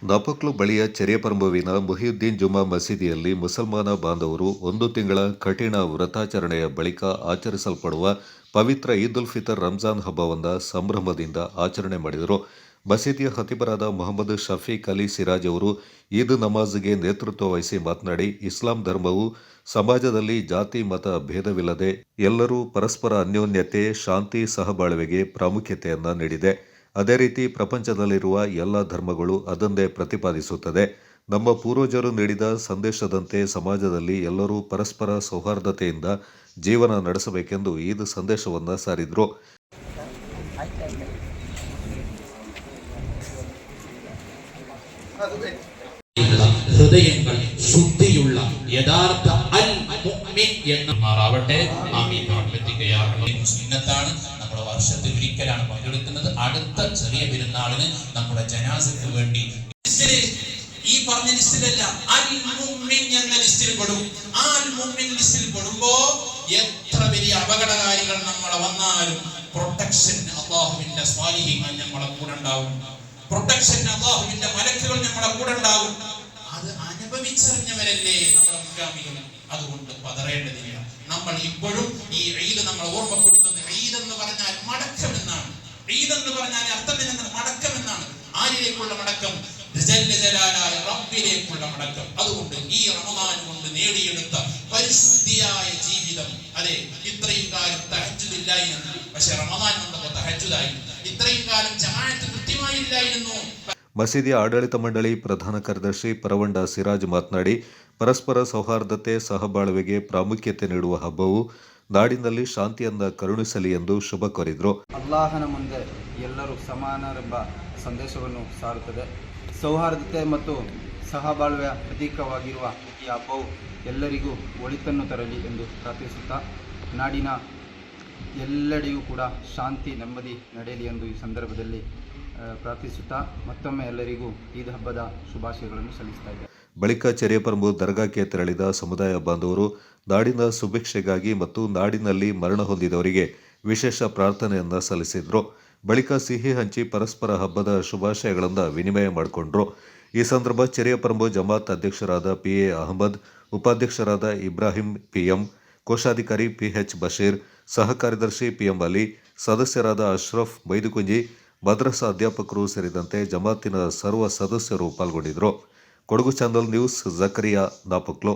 ನಾಪಕ್ಲು ಬಳಿಯ ಚೆರೆಪರಂಬುವಿನ ಮುಹಿಯುದ್ದೀನ್ ಜುಮಾ ಮಸೀದಿಯಲ್ಲಿ ಮುಸಲ್ಮಾನ ಬಾಂಧವರು 1 ತಿಂಗಳ ಕಠಿಣ ವ್ರತಾಚರಣೆಯ ಬಳಿಕ ಆಚರಿಸಲ್ಪಡುವ ಪವಿತ್ರ ಈದ್ ಉಲ್ ಫಿತರ್ ರಂಜಾನ್ ಹಬ್ಬವನ್ನು ಸಂಭ್ರಮದಿಂದ ಆಚರಣೆ ಮಾಡಿದರು. ಮಸೀದಿಯ ಖತೀಬರಾದ ಮೊಹಮ್ಮದ್ ಶಫೀಕ್ ಅಲಿ ಸಿರಾಜ್ ಅವರು ಈದ್ ನಮಾಜ್ಗೆ ನೇತೃತ್ವ ವಹಿಸಿ ಮಾತನಾಡಿ, ಇಸ್ಲಾಂ ಧರ್ಮವು ಸಮಾಜದಲ್ಲಿ ಜಾತಿ ಮತ ಭೇದವಿಲ್ಲದೆ ಎಲ್ಲರೂ ಪರಸ್ಪರ ಅನ್ಯೋನ್ಯತೆ, ಶಾಂತಿ, ಸಹಬಾಳ್ವೆಗೆ ಪ್ರಾಮುಖ್ಯತೆಯನ್ನ ನೀಡಿದೆ. ಅದೇ ರೀತಿ ಪ್ರಪಂಚದಲ್ಲಿರುವ ಎಲ್ಲ ಧರ್ಮಗಳು ಅದನ್ನೇ ಪ್ರತಿಪಾದಿಸುತ್ತದೆ. ನಮ್ಮ ಪೂರ್ವಜರು ನೀಡಿದ ಸಂದೇಶದಂತೆ ಸಮಾಜದಲ್ಲಿ ಎಲ್ಲರೂ ಪರಸ್ಪರ ಸೌಹಾರ್ದತೆಯಿಂದ ಜೀವನ ನಡೆಸಬೇಕೆಂದು ಈದ್ ಸಂದೇಶವನ್ನು ಸಾರಿದರು. ഹൃദയങ്ങൾ ശുദ്ധിയുള്ള യഥാർത്ഥ അൽ മുഅ്മിൻ എന്ന് മാറാവട്ടെ. ആമീൻ. സുന്നത്താണ്. നമ്മുടെ വർഷത്തിൽ ഒരിക്കലാണ് പങ്കെടുക്കുന്നത്. അടുത്ത ചെറിയ പെരുന്നാളിന് നമ്മുടെ ജനാസയ്ക്ക് വേണ്ടി ഈ പറഞ്ഞ ലിസ്റ്റിലല്ല, അൽ മുഅ്മിൻ എന്ന ലിസ്റ്റിൽ പെടും. ആ അൽ മുഅ്മിൻ ലിസ്റ്റിൽ പെടുമ്പോ എത്ര വലിയ അപകടകാരികൾ നമ്മളെ വന്നാലും പ്രൊട്ടക്ഷൻ അല്ലാഹുവിന്റെ സ്വാലിഹീങ്ങൾ നമ്മളെ കൂടെ ഉണ്ടാവും. പ്രൊട്ടക്ഷൻ അല്ലാഹുവിന്റെ മലക്കുകൾ നമ്മളെ കൂടെ ഉണ്ടാവും. അത് അനുഭവിച്ചറിഞ്ഞവരല്ലേ നമ്മുടെ മുൻഗാമികൾ. അതുകൊണ്ട് പതറേണ്ടതില്ല. നമ്മൾ ഇപ്പോഴും ഈ ഈദ് നമ്മൾ ഓർമ്മപ്പെടുത്തുന്നത് ഈദ് എന്ന് പറഞ്ഞാൽ മടക്കം എന്നാണ്. ഈദ് എന്ന് പറഞ്ഞാൽ അർത്ഥം എന്താണ്? മടക്കം എന്നാണ്. ആരിലേക്കുള്ള മടക്കം? ജലാലായ റബ്ബിലേക്കുള്ള മടക്കം. അതുകൊണ്ട് ഈ റമദാൻ കൊണ്ട് നേടിയെടുത്ത പരിശുദ്ധിയായ ജീവിതം, അതെ, ഇത്രയും കാലം തഹജ്ജുദില്ലായിരുന്നു, പക്ഷെ റമദാൻ വന്നപ്പോൾ തഹജ്ജുദായി. ഇത്രയും കാലം ജമാഅത്ത് കൃത്യമായില്ലായിരുന്നു. ಮಸೀದಿಯ ಆಡಳಿತ ಮಂಡಳಿ ಪ್ರಧಾನ ಕಾರ್ಯದರ್ಶಿ ಪರವಂಡ ಸಿರಾಜ್ ಮಾತನಾಡಿ, ಪರಸ್ಪರ ಸೌಹಾರ್ದತೆ, ಸಹಬಾಳ್ವೆಗೆ ಪ್ರಾಮುಖ್ಯತೆ ನೀಡುವ ಹಬ್ಬವು ನಾಡಿನಲ್ಲಿ ಶಾಂತಿಯನ್ನ ಕರುಣಿಸಲಿ ಎಂದು ಶುಭ ಕೋರಿದರು. ಅಲ್ಲಾಹನ ಮುಂದೆ ಎಲ್ಲರೂ ಸಮಾನರೆಂಬ ಸಂದೇಶವನ್ನು ಸಾರುತ್ತದೆ. ಸೌಹಾರ್ದತೆ ಮತ್ತು ಸಹಬಾಳ್ವೆಯ ಪ್ರತೀಕವಾಗಿರುವ ಈ ಹಬ್ಬವು ಎಲ್ಲರಿಗೂ ಒಳಿತನ್ನು ತರಲಿ ಎಂದು ಪ್ರಾರ್ಥಿಸುತ್ತಾ, ನಾಡಿನ ಎಲ್ಲೆಡೆಯೂ ಕೂಡ ಶಾಂತಿ, ನೆಮ್ಮದಿ ನಡೆಯಲಿ ಎಂದು ಈ ಸಂದರ್ಭದಲ್ಲಿ ಪ್ರಾರ್ಥಿಸುತ್ತಾ ಮತ್ತೊಮ್ಮೆ ಎಲ್ಲರಿಗೂ ಈದ್ ಹಬ್ಬದ ಶುಭಾಶಯಗಳನ್ನು ಸಲ್ಲಿಸ್ತಾ ಇದ್ದಾರೆ. ಬಳಿಕ ಚೆರೆಪರಂಬು ದರ್ಗಾಕ್ಕೆ ತೆರಳಿದ ಸಮುದಾಯ ಬಾಂಧವರು ನಾಡಿನ ಸುಭಿಕ್ಷೆಗಾಗಿ ಮತ್ತು ನಾಡಿನಲ್ಲಿ ಮರಣ ಹೊಂದಿದವರಿಗೆ ವಿಶೇಷ ಪ್ರಾರ್ಥನೆಯನ್ನ ಸಲ್ಲಿಸಿದ್ರು. ಬಳಿಕ ಸಿಹಿ ಹಂಚಿ ಪರಸ್ಪರ ಹಬ್ಬದ ಶುಭಾಶಯಗಳನ್ನು ವಿನಿಮಯ ಮಾಡಿಕೊಂಡ್ರು. ಈ ಸಂದರ್ಭ ಚೆರೆಪರಂಬು ಜಮಾತ್ ಅಧ್ಯಕ್ಷರಾದ PA ಅಹಮದ್, ಉಪಾಧ್ಯಕ್ಷರಾದ ಇಬ್ರಾಹಿಂ PM, ಕೋಶಾಧಿಕಾರಿ PH ಬಶೀರ್, ಸಹ ಕಾರ್ಯದರ್ಶಿ PM ಅಲಿ, ಸದಸ್ಯರಾದ ಅಶ್ರಫ್ ಬೈದುಕುಂಜಿ, ಮದ್ರಸಾ ಅಧ್ಯಾಪಕರು ಸೇರಿದಂತೆ ಜಮಾತಿನ ಸರ್ವ ಸದಸ್ಯರು ಪಾಲ್ಗೊಂಡಿದ್ದರು. Kodagu channel news, Zakariya, Napoklu.